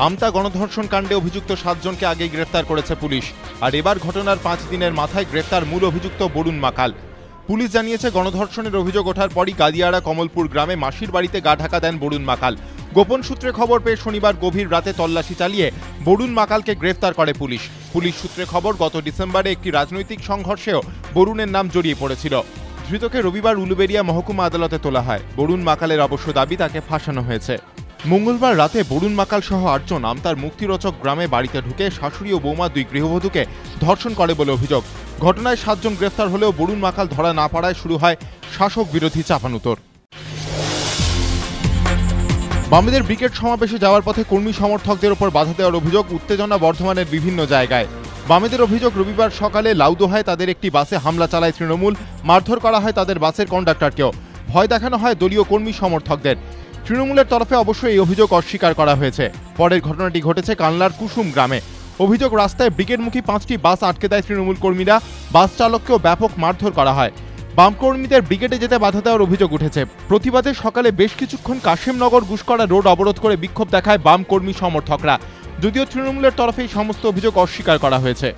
আমতা গণধর্ষণ কাণ্ডে অভিযুক্ত 7 জনকে আগেই গ্রেফতার করেছে পুলিশ। আর এবার ঘটনার 5 দিনের মাথায় গ্রেফতার মূল অভিযুক্ত বরুণ মাকাল। পুলিশ জানিয়েছে, গণধর্ষণের অভিযোগ ওঠার পরই গাদিয়াড়া কমলপুর গ্রামে মাসির বাড়িতে গা ঢাকা দেন বরুণ মাকাল। গোপন সূত্রে খবর পেয়ে শনিবার গভীর রাতে তল্লাশি চালিয়ে বরুণ মাকালকে গ্রেফতার করে পুলিশ। পুলিশ সূত্রে খবর, গত ডিসেম্বরে একটি রাজনৈতিক সংঘর্ষেও বরুণের নাম জড়িয়ে পড়েছিল। ধৃতকে রবিবার উলুবেড়িয়া মহকুমা আদালতে তোলা হয়। বরুণ মাকালের অবশ্য দাবি তাকে ফাঁসানো হয়েছে। মঙ্গলবার রাতে বরুণ মাকাল সহ 8 জন আমতার মুক্তিরচক গ্রামে বাড়িতে ঢুকে শাশুড়ি ও বৌমা 2 গৃহবধূকে ধর্ষণ করে বলে অভিযোগ। ঘটনায় 7 জন গ্রেফতার হলেও বরুণ মাকাল ধরা না পড়ায় শুরু হয় শাসক বিরোধী চাপানুতোর। বামেদের ব্রিগেড সমাবেশে যাওয়ার পথে কর্মী সমর্থকদের ওপর বাধা দেওয়ার অভিযোগ, উত্তেজনা বর্ধমানের বিভিন্ন জায়গায়। বামেদের অভিযোগ, রবিবার সকালে লাউদোহায় তাদের একটি বাসে হামলা চালায় তৃণমূল। মারধর করা হয় তাদের বাসের কন্ডাক্টরকেও। ভয় দেখানো হয় দলীয় কর্মী সমর্থকদের। তৃণমূলের তরফে অবশ্য এই অভিযোগ অস্বীকার করা হয়েছে। পরের ঘটনাটি ঘটেছে কানলার কুসুম গ্রামে। অভিযোগ, রাস্তায় ব্রিগেডমুখী 5টি বাস আটকে দেয় তৃণমূল কর্মীরা। বাস চালককেও ব্যাপক মারধর করা হয়। বাম কর্মীদের ব্রিগেডে যেতে বাধা দেওয়ার অভিযোগ উঠেছে। প্রতিবাদে সকালে বেশ কিছুক্ষণ কাশিমনগর গুসকরা রোড অবরোধ করে বিক্ষোভ দেখায় বাম কর্মী সমর্থকরা। যদিও তৃণমূলের তরফে এই সমস্ত অভিযোগ অস্বীকার করা হয়েছে।